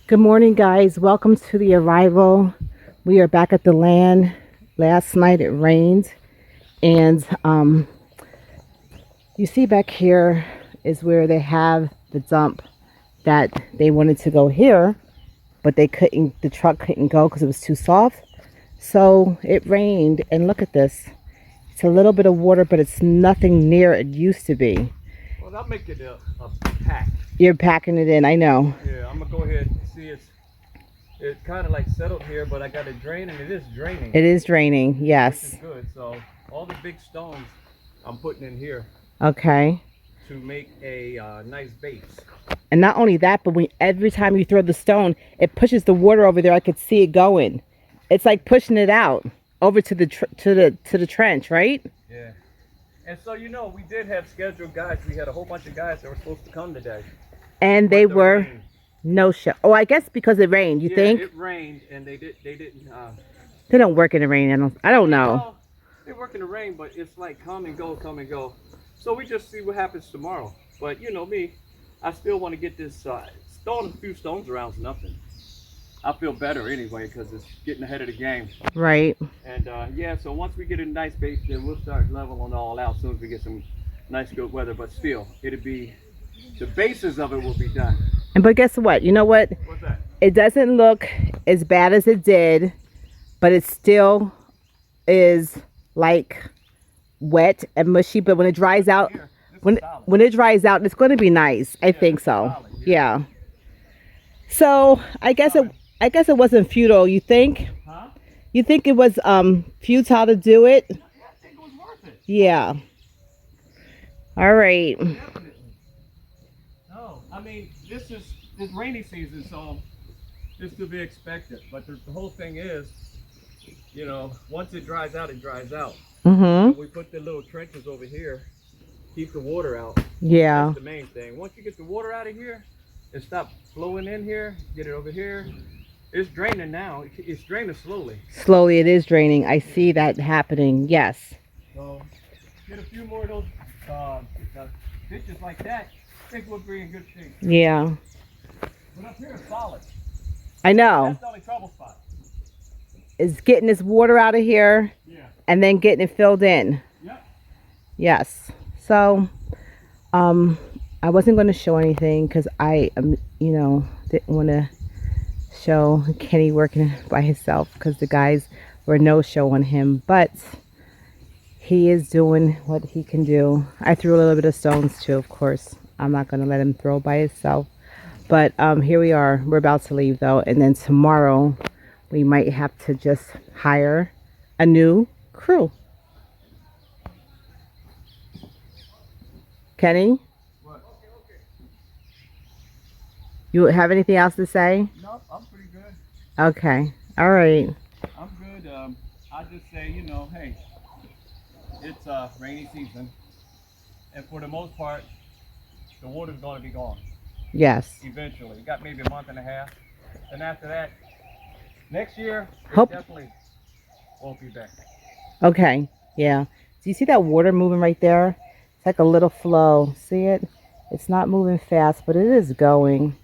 Good morning, guys. Welcome to the arrival. We are back at the land. Last night it rained, and you see back here is where they have the dump that they wanted to go here, but they couldn't. The truck couldn't go because it was too soft. So it rained, and look at this. It's a little bit of water, but it's nothing near it used to be. Well, I'll make it a pack. You're packing it in, I know. Yeah, I'm gonna go ahead and see it's kind of like settled here, but I got it draining. It is draining. It is draining, Which yes. is good. So all the big stones I'm putting in here Okay. to make a nice base. And not only that, but every time you throw the stone, it pushes the water over there. I could see it going. It's like pushing it out over to the trench, right? Yeah. And so we did have scheduled guys. We had a whole bunch of guys that were supposed to come today. And they But the were rain- no show. Oh, I guess because it rained. You yeah, think it rained and they didn't. they don't work in the rain? I don't know. Well, they work in the rain, but it's like come and go, come and go. So we just see what happens tomorrow. But you know me, I still want to get this. Throwing a few stones around is nothing. I feel better anyway because it's getting ahead of the game. Right. And yeah, so once we get a nice base, then we'll start leveling all out as soon as we get some nice good weather. But still, it'll be the basis of it will be done. And but guess what? You know what? What's that? It doesn't look as bad as it did, but it still is like wet and mushy. But when it dries out, Here, this when is solid. when it dries out, it's going to be nice. I think it's so. solid, Yeah. So I guess it wasn't futile. You think? Huh? You think it was futile to do it? Yeah, I think it was worth it. Yeah. All right. Definitely. No, I mean this rainy season, so it's to be expected. But the whole thing is, once it dries out, it dries out. Mhm. We put the little trenches over here, keep the water out. Yeah. That's the main thing. Once you get the water out of here, it stops flowing in here. Get it over here. It's draining now. It's draining slowly. Slowly it is draining. I see that happening. Yes. So get a few more of those ditches like that. I think we'll be in good shape. Yeah. But up here it's solid. I know. That's the only trouble spot. It's getting this water out of here Yeah. and then getting it filled in. Yep. Yes. So, I wasn't going to show anything because I, didn't want to show Kenny working by himself because the guys were no show on him. But he is doing what he can do. I threw a little bit of stones too, of course. I'm not going to let him throw by himself. But here we are. We're about to leave though. And then tomorrow we might have to just hire a new crew. Kenny? What? You have anything else to say? No, I'm pretty good. Okay. All right. I'm good. I just say, hey, it's rainy season, and for the most part, the water's going to be gone Yes. eventually. We got maybe a month and a half, and after that, next year, it Hope- definitely won't be back. Okay. Yeah. Do you see that water moving right there? It's like a little flow. See it? It's not moving fast, but it is going.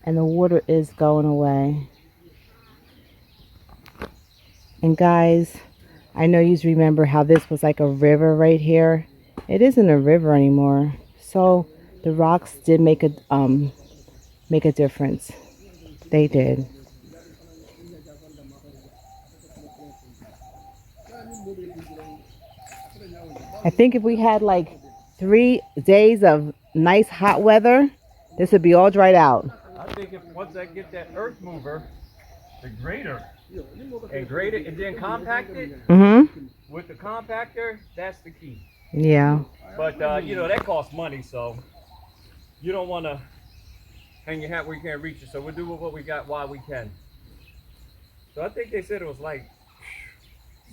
And the water is going away. And guys, I know you remember how this was like a river right here. It isn't a river anymore. So the rocks did make a difference. They did. I think if we had like 3 days of nice hot weather, this would be all dried out. I think once I get that earth mover, the grader, and grade it and then compact it, Mm-hmm. with the compactor, that's the key. Yeah. But, that costs money, so you don't want to hang your hat where you can't reach it. So we'll do what we got while we can. So I think they said it was like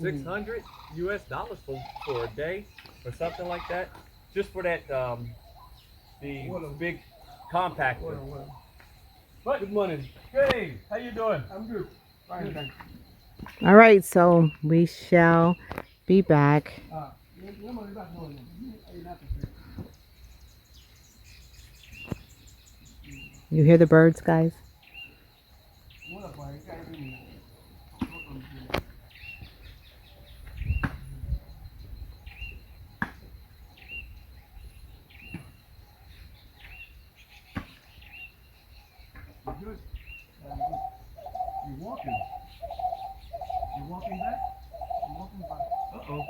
$600 US for a day or something like that. Just for that, the big compactor. But good morning. Hey, how you doing? I'm good. Fine, thanks. All right, so we shall be back. You hear the birds, guys? good. You walking? You walking back? You walking back? Uh-oh.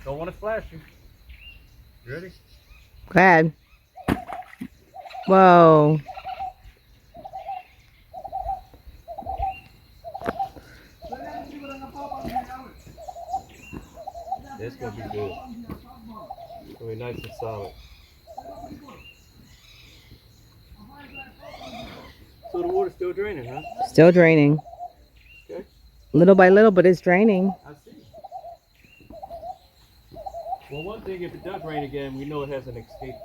Don't want to splash you. You ready? Go ahead. Whoa. It's gonna be good. It's gonna be nice and solid. So the water's still draining, huh? Still draining. Okay. Little by little, but it's draining. I see. Well, one thing, if it does rain again, we know it has an escape.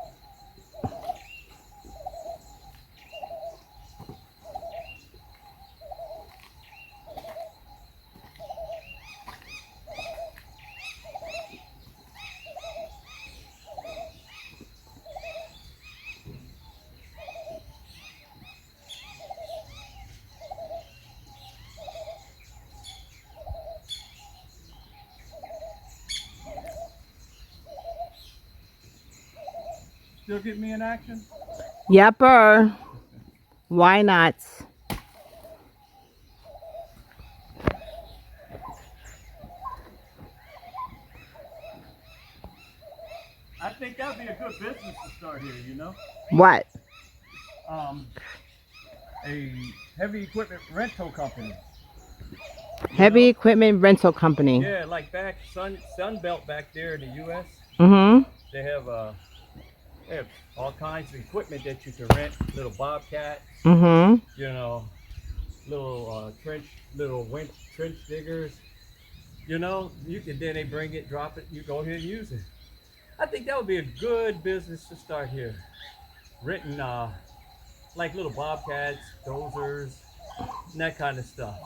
Still get me in action? Yepper. Why not? I think that'd be a good business to start here, you know? What? A heavy equipment rental company. Heavy equipment rental company. Yeah, like back Sunbelt back there in the U.S. Mm-hmm. They have all kinds of equipment that you can rent. Little bobcat, Mm-hmm. you know, little trench diggers. You know, you can then they bring it, drop it, you go ahead and use it. I think that would be a good business to start here. Renting like little bobcats, dozers, and that kind of stuff.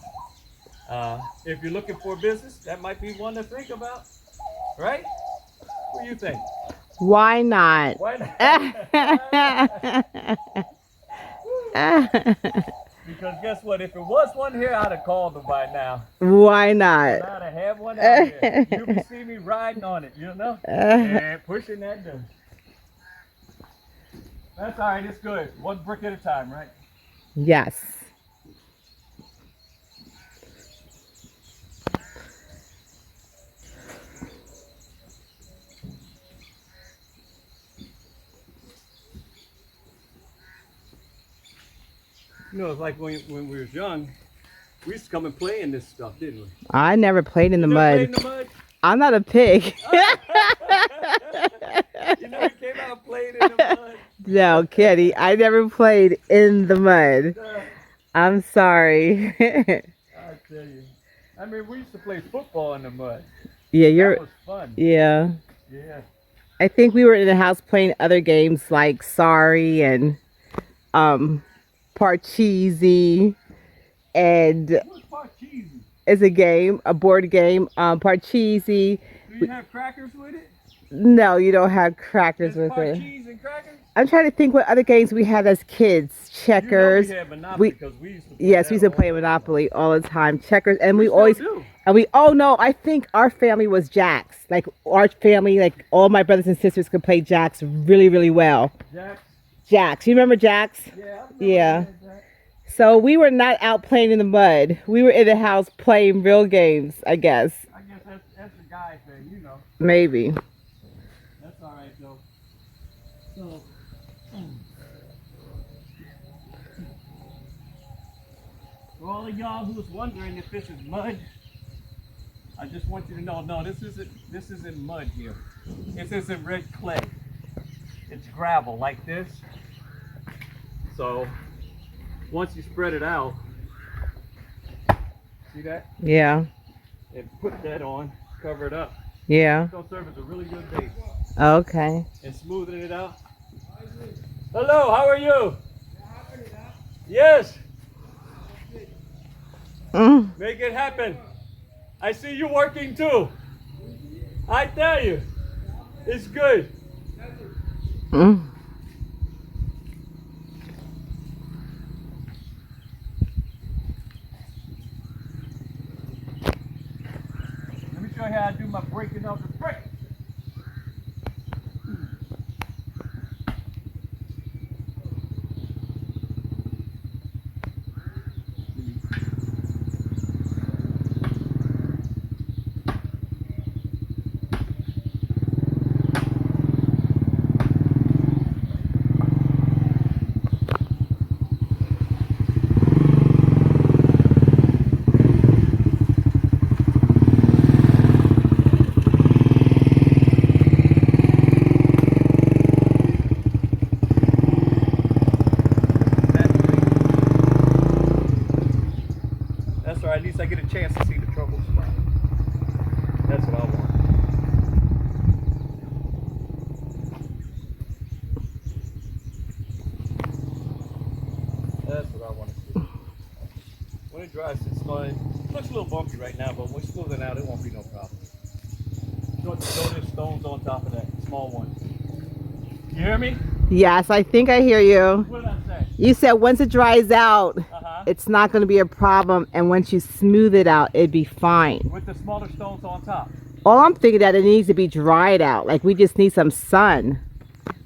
If you're looking for a business, that might be one to think about, right? What do you think? Why not? Why not? Because guess what? If it was one here, I'd have called them by now. Why not? I'd have had one out here. You can see me riding on it, you know? And pushing that down. That's all right. It's good. One brick at a time, right? Yes. You know, it's like when we was young, we used to come and play in this stuff, didn't we? I never played in the Never mud. played in the mud? I'm not a pig. You never came out and played in the mud? No, Kitty, I never played in the mud. I'm sorry. I tell you. I mean, we used to play football in the mud. Yeah, That was fun. Yeah. Yeah. I think we were in the house playing other games like Sorry and Parcheesi, and What's Parcheesi? it's a game, a board game. Parcheesi. Do you have crackers with it? No, you don't have crackers There's with it. Parcheesi and crackers? I'm trying to think what other games we had as kids. Checkers. You know we had Monopoly because we used to play Yes, that we used to all play the Monopoly all the time. Checkers, and we still always do. oh no, I think our family was jacks. Like our family, like all my brothers and sisters could play jacks really, really well. Jack? Jacks, you remember jacks? Yeah. I remember Yeah. that, Jack. So we were not out playing in the mud. We were in the house playing real games, I guess. I guess that's the guy thing, you know. Maybe. That's all right, though. So, for all of y'all who's wondering if this is mud, I just want you to know, no, this isn't mud here. This isn't red clay. It's gravel like this. So, once you spread it out, see that? Yeah. And put that on, cover it up. Yeah. It's gonna serve as a really good base. Okay. And smoothing it out. Hello, how are you? Yes, Mm. make it happen. I see you working too. I tell you, it's good. Mm. Let me show you how I do my breaking of the brick. That's right. At least I get a chance to see the trouble spot. That's what I want. That's what I want to see. When it dries, it's fine. It looks a little bumpy right now, but when we smooth it out, it won't be no problem. Throw stones on top of that small one. You hear me? Yes, I think I hear you. What did I say? You said once it dries out, Uh-huh. it's not going to be a problem, and once you smooth it out, it'd be fine. With the smaller stones on top. All I'm thinking that it needs to be dried out. Like we just need some sun.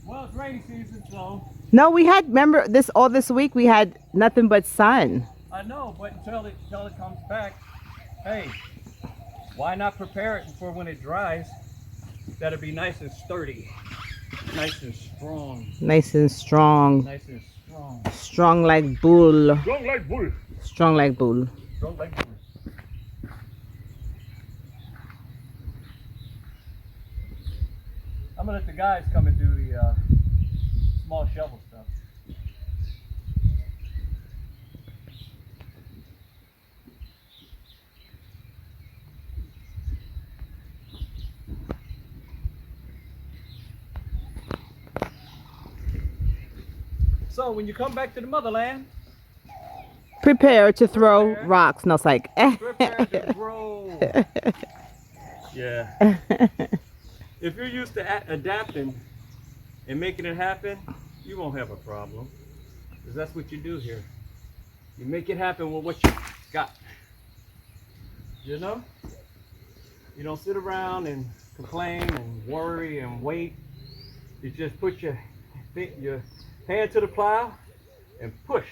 Well, it's rainy season, so No, we had, remember this all this week we had nothing but sun. I know, but until it comes back, hey, why not prepare it for when it dries? That'll be nice and sturdy, nice and strong, Nice and strong. nice and strong. Strong like bull. Strong like bull. Strong like bull. Strong like bull. I'm gonna let the guys come and do the small shovel stuff. So when you come back to the motherland, Prepare to throw rocks. No, it's like. prepare to grow. Yeah. If you're used to adapting and making it happen, you won't have a problem. Because that's what you do here. You make it happen with what you got. You know? You don't sit around and complain and worry and wait. You just put your hand to the plow and push.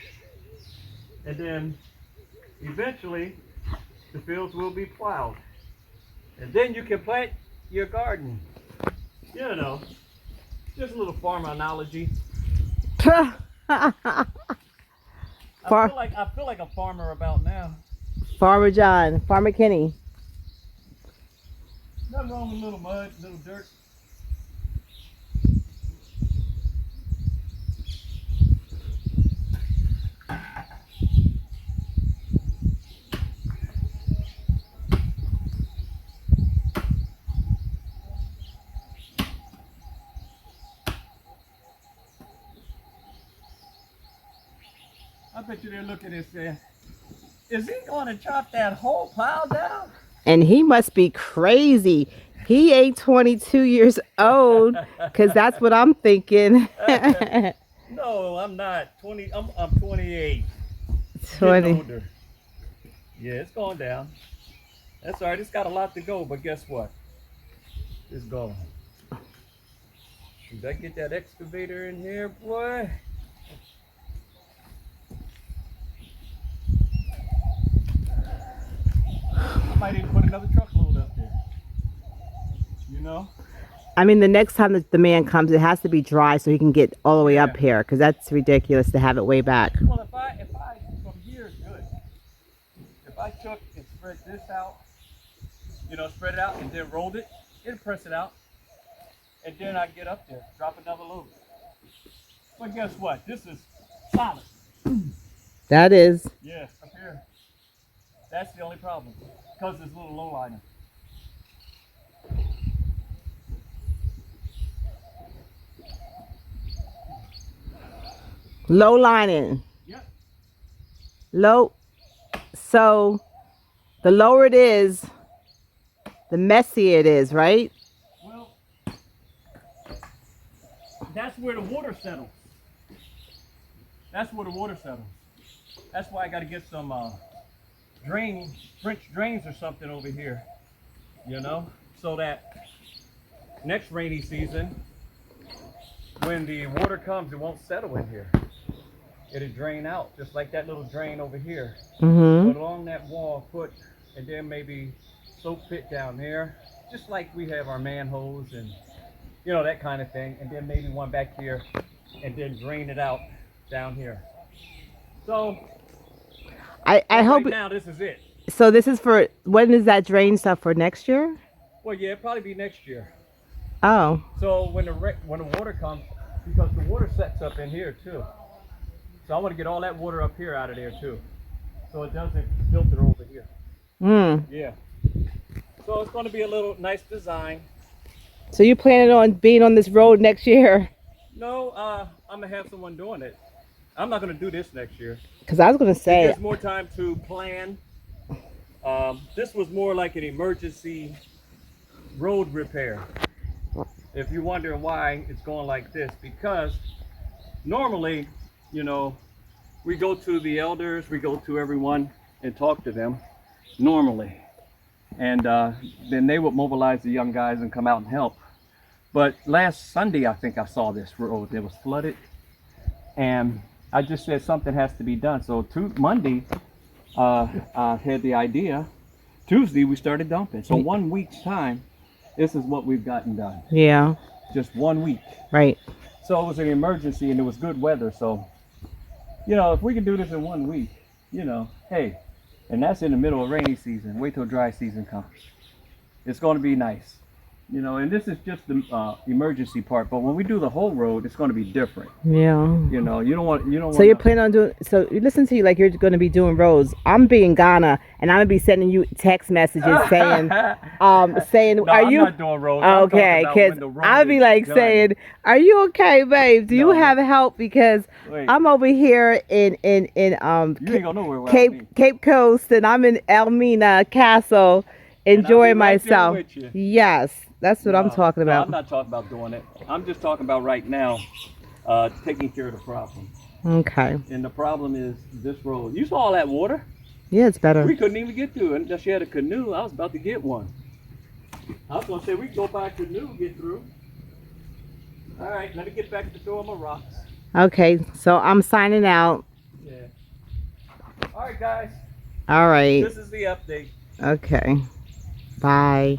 And then eventually the fields will be plowed. And then you can plant your garden. You know, just a little farmer analogy. I feel like a farmer about now. Farmer John, Farmer Kenny. Nothing wrong with a little mud, a little dirt. I bet you they're looking and saying, is he going to chop that whole pile down? And he must be crazy. He ain't 22 years old, because that's what I'm thinking. No, I'm not. I'm 28. 20. Getting older. Yeah, it's going down. That's all right. It's got a lot to go, but guess what? It's going. Should I get that excavator in here, boy? I might even put another truckload up there. You know? I mean, the next time that the man comes, it has to be dry so he can get all the way up here, because that's ridiculous to have it way back. Well, if I from here is good. If I took and spread this out, you know, spread it out and then rolled it, it'd press it out, and then I get up there, drop another load. But guess what? This is solid. That is. Yeah, up here. That's the only problem, because it's a little low liner. Low lining. Yep. Low. So the lower it is, the messier it is, right? Well, that's where the water settles. That's where the water settles. That's why I got to get some French drains or something over here, you know, so that next rainy season, when the water comes, it won't settle in here. It'll drain out, just like that little drain over here. Mm-hmm. But along that wall, and then maybe soak pit down there, just like we have our manholes and, you know, that kind of thing. And then maybe one back here, and then drain it out down here. So, I hope. right now this is it. So this is for, when is that drain stuff for next year? Well, yeah, it'll probably be next year. Oh. So when the water comes, because the water sets up in here too. So I want to get all that water up here out of there too, so it doesn't filter over here. Yeah. So it's going to be a little nice design. So you planning on being on this road next year? No, I'm gonna have someone doing it. I'm not gonna do this next year. Because I was gonna say, There's more time to plan. This was more like an emergency road repair. If you're wondering why it's going like this, because normally, you know, we go to the elders, we go to everyone and talk to them normally. And then they would mobilize the young guys and come out and help. But last Sunday, I think I saw this road that was flooded. And I just said something has to be done. So Monday, I had the idea. Tuesday, we started dumping. So 1 week's time, this is what we've gotten done. yeah, Just 1 week. right. So it was an emergency and it was good weather. So, you know, if we can do this in 1 week, you know, hey, and that's in the middle of rainy season. Wait till dry season comes. It's going to be nice. You know, and this is just the emergency part. But when we do the whole road, it's going to be different. Yeah. You know, you don't want. So you're planning on doing, so you listen to you like you're going to be doing roads. I'm being Ghana and I'm going to be sending you text messages saying, no, are you I'm not doing roads. I'm okay? talking about Because when the road I'll be is like done. saying, are you okay, babe? Do you No. have help? Because Wait. I'm over here in You ain't gonna know where Cape Coast, and I'm in Elmina Castle enjoying right there myself. with you. Yes, that's what I'm talking No, about. I'm not talking about doing it. I'm just talking about right now, taking care of the problem. Okay. And the problem is this road. You saw all that water? Yeah, it's better. We couldn't even get to it unless you had a canoe. I was about to get one. I was gonna say we can go by canoe, get through. All right, let me get back to throwing my rocks. Okay, so I'm signing out. Yeah. All right, guys. All right. This is the update. Okay. Bye.